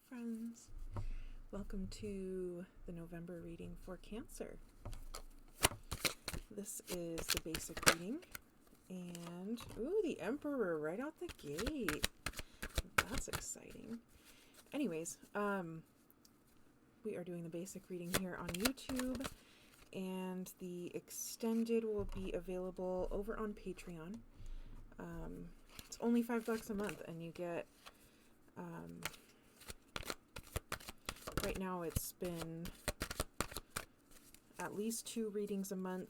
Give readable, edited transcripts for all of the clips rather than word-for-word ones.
friends. Welcome to the November reading for Cancer. This is the basic reading, and the Emperor right out the gate. That's exciting. Anyways, we are doing the basic reading here on YouTube, and the extended will be available over on Patreon. It's only $5 a month, and you get right now it's been at least 2 readings a month,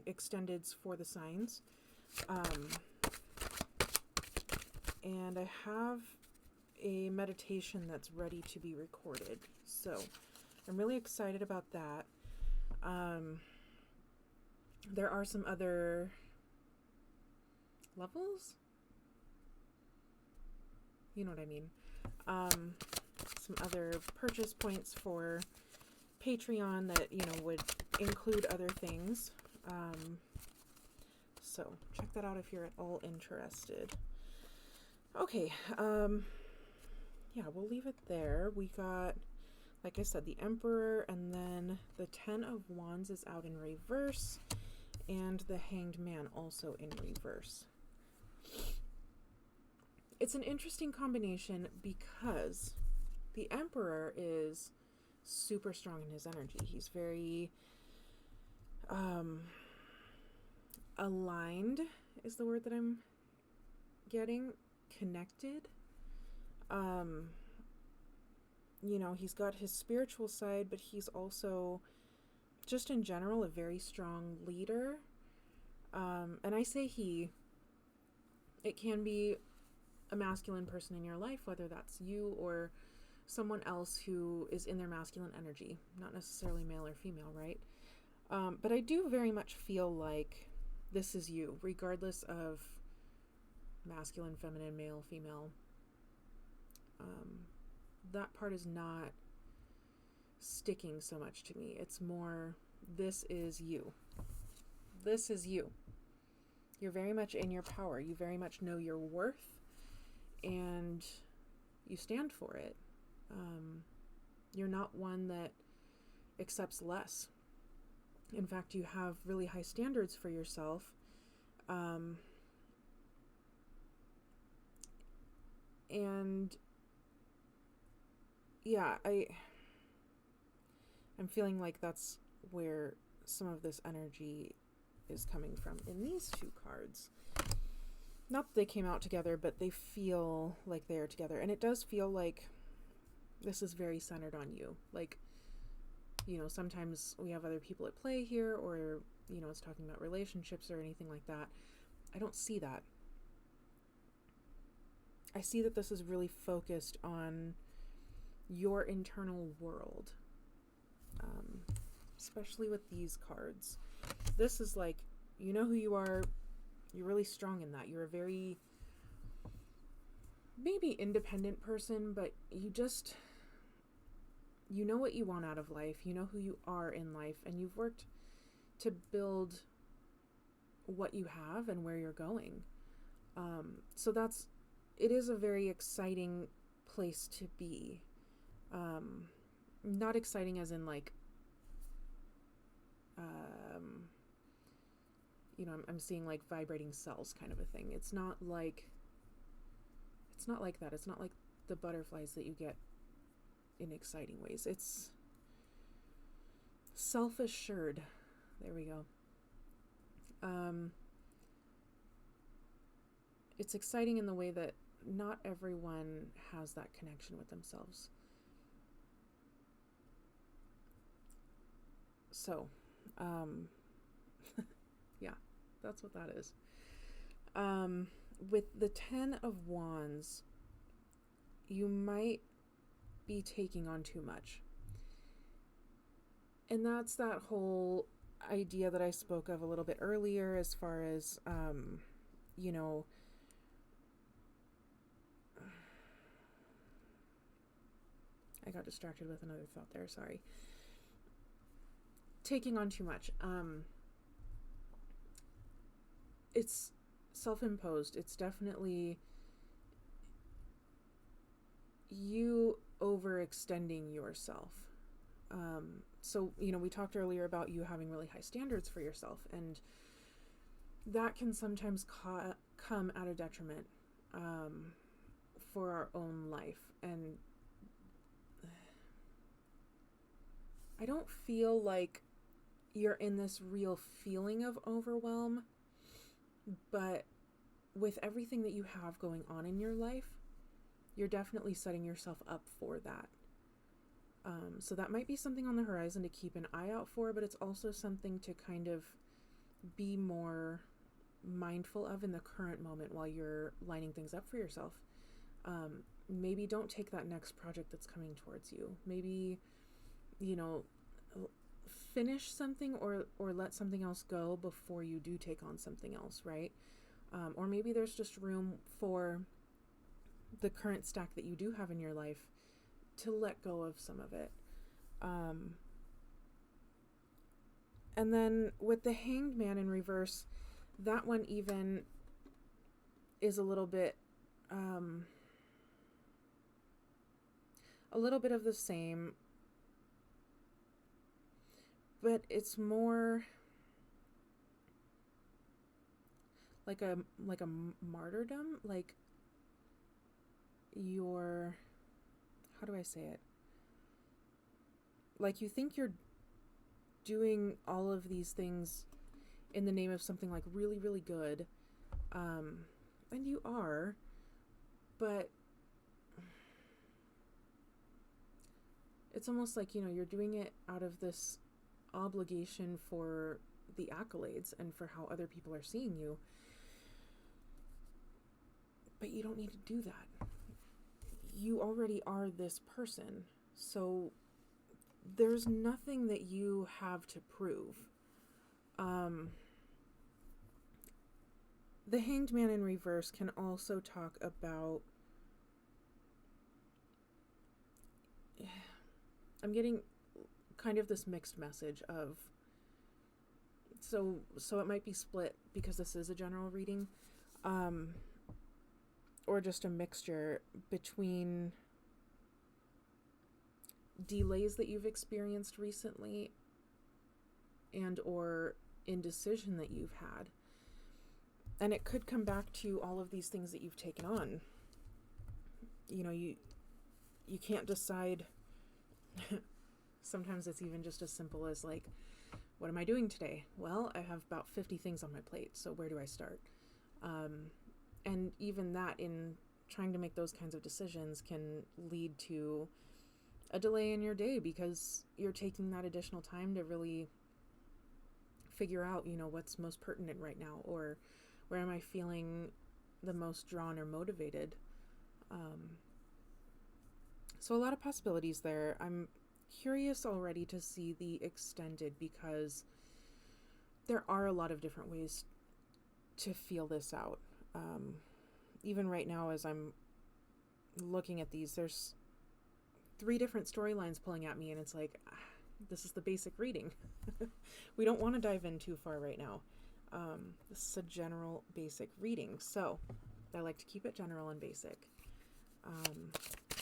extendeds for the signs. And I have a meditation that's ready to be recorded. So I'm really excited about that. There are some other levels? You know what I mean. Some other purchase points for Patreon that, would include other things. So check that out if you're at all interested. Okay, we'll leave it there. We got, like I said, the Emperor, and then the 10 of Wands is out in reverse, and the Hanged Man also in reverse. It's an interesting combination because the Emperor is super strong in his energy. He's very aligned is the word that I'm getting. Connected. He's got his spiritual side, but he's also just in general a very strong leader. And I say it can be a masculine person in your life, whether that's you or someone else who is in their masculine energy, not necessarily male or female, right? But I do very much feel like this is you, regardless of masculine, feminine, male, female. That part is not sticking so much to me. It's more, this is you. This is you. You're very much in your power. You very much know your worth, and you stand for it. You're not one that accepts less. In fact, you have really high standards for yourself. I'm feeling like that's where some of this energy is coming from in these 2 cards. Not that they came out together, but they feel like they are together. And it does feel like this is very centered on you. Like, sometimes we have other people at play here, or, it's talking about relationships or anything like that. I don't see that. I see that this is really focused on your internal world, especially with these cards. This is like, you know who you are. You're really strong in that. You're a very maybe independent person, but you know what you want out of life. You know who you are in life, and you've worked to build what you have and where you're going. So it is a very exciting place to be. Not exciting as in like, I'm seeing like vibrating cells kind of a thing. It's not like that. It's not like the butterflies that you get in exciting ways. It's self-assured. There we go. It's exciting in the way that not everyone has that connection with themselves. So, that's what that is. With the 10 of Wands, you might be taking on too much. And that's that whole idea that I spoke of a little bit earlier, as far as, I got distracted with another thought there, sorry. Taking on too much. It's self-imposed. It's definitely, you overextending yourself. So, we talked earlier about you having really high standards for yourself, and that can sometimes come at a detriment for our own life. And I don't feel like you're in this real feeling of overwhelm, but with everything that you have going on in your life, you're definitely setting yourself up for that. So that might be something on the horizon to keep an eye out for, but it's also something to kind of be more mindful of in the current moment while you're lining things up for yourself. Maybe don't take that next project that's coming towards you. Maybe, finish something or let something else go before you do take on something else, right? Or maybe there's just room for the current stack that you do have in your life to let go of some of it. And then with the Hanged Man in reverse, that one even is a little bit of the same, but it's more like a martyrdom, like you're, how do I say it? Like you think you're doing all of these things in the name of something like really, really good. And you are, but it's almost like, you're doing it out of this obligation for the accolades and for how other people are seeing you. But you don't need to do that. You already are this person. So there's nothing that you have to prove. The Hanged Man in reverse can also talk about, I'm getting kind of this mixed message of, so it might be split because this is a general reading, or just a mixture between delays that you've experienced recently and or indecision that you've had. And it could come back to all of these things that you've taken on. You can't decide. Sometimes it's even just as simple as like, what am I doing today? Well, I have about 50 things on my plate, so where do I start? And even that, in trying to make those kinds of decisions, can lead to a delay in your day because you're taking that additional time to really figure out, what's most pertinent right now, or where am I feeling the most drawn or motivated. So a lot of possibilities there. I'm curious already to see the extended because there are a lot of different ways to feel this out. Even right now, as I'm looking at these, there's 3 different storylines pulling at me, and it's like, this is the basic reading. We don't want to dive in too far right now. This is a general basic reading, so I like to keep it general and basic.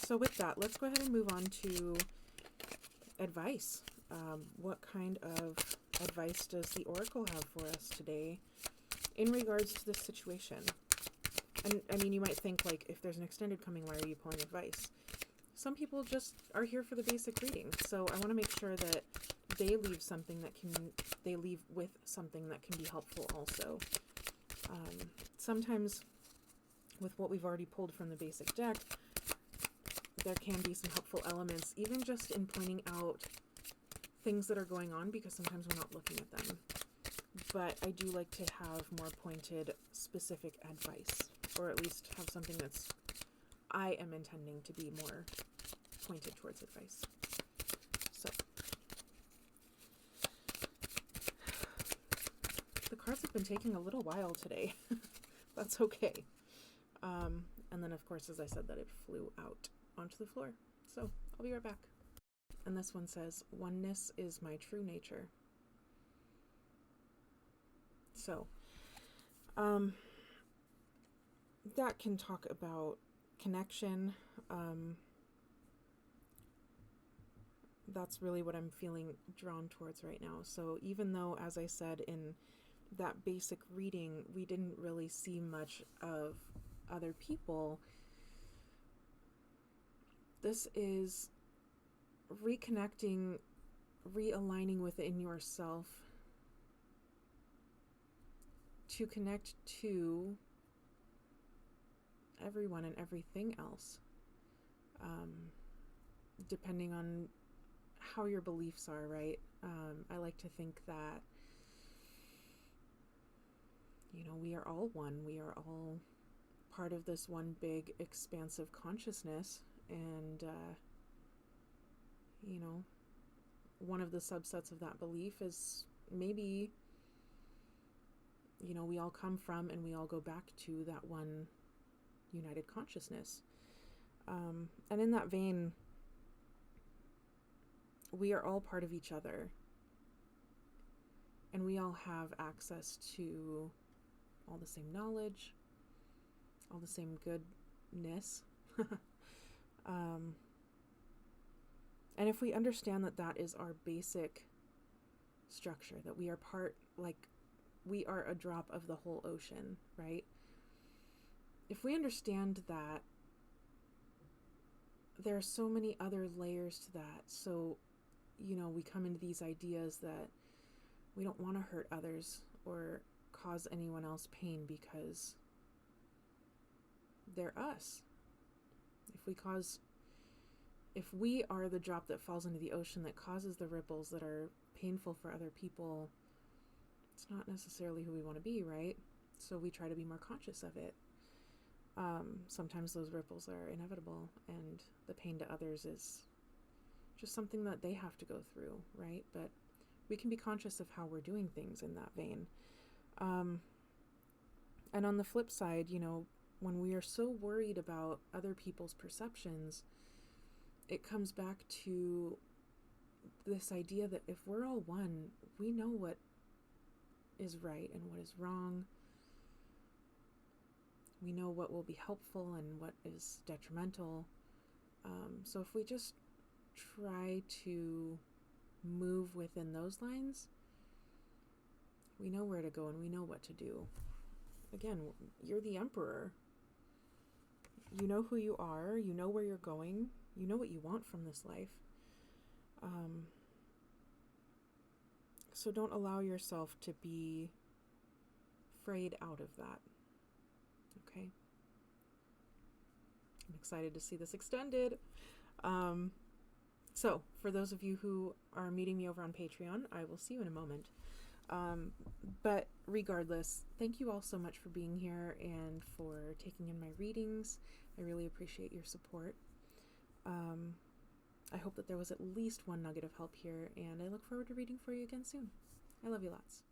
So with that, let's go ahead and move on to advice. What kind of advice does the Oracle have for us today in regards to this situation? And I mean, you might think, like, if there's an extended coming, why are you pulling advice? Some people just are here for the basic reading, so I want to make sure that they leave with something that can be helpful also. Sometimes with what we've already pulled from the basic deck, there can be some helpful elements, even just in pointing out things that are going on, because sometimes we're not looking at them. But I do like to have more pointed, specific advice, or at least have something that's, I am intending to be more pointed towards advice. So, the cards have been taking a little while today. That's okay. And then, of course, as I said, that it flew out onto the floor. So, I'll be right back. And this one says, oneness is my true nature. So, that can talk about connection. that's really what I'm feeling drawn towards right now. So even though, as I said in that basic reading, we didn't really see much of other people, this is reconnecting, realigning within yourself to connect to everyone and everything else, depending on how your beliefs are, right? I like to think that, we are all one. We are all part of this one big expansive consciousness, and, one of the subsets of that belief is maybe, we all come from and we all go back to that one united consciousness. And in that vein, we are all part of each other, and we all have access to all the same knowledge, all the same goodness. And if we understand that that is our basic structure, that we are we are a drop of the whole ocean, right? If we understand that, there are so many other layers to that. So, we come into these ideas that we don't want to hurt others or cause anyone else pain because they're us. If we are the drop that falls into the ocean that causes the ripples that are painful for other people, it's not necessarily who we want to be, right? So we try to be more conscious of it. Sometimes those ripples are inevitable, and the pain to others is just something that they have to go through, right? But we can be conscious of how we're doing things in that vein. And on the flip side, when we are so worried about other people's perceptions, it comes back to this idea that if we're all one, we know what is right and what is wrong. We know what will be helpful and what is detrimental. So if we just try to move within those lines, we know where to go and we know what to do. Again, you're the emperor. You know who you are. You know where you're going. You know what you want from this life. So don't allow yourself to be frayed out of that. Okay? I'm excited to see this extended. So for those of you who are meeting me over on Patreon, I will see you in a moment. But regardless, thank you all so much for being here and for taking in my readings. I really appreciate your support. I hope that there was at least one nugget of help here, and I look forward to reading for you again soon. I love you lots.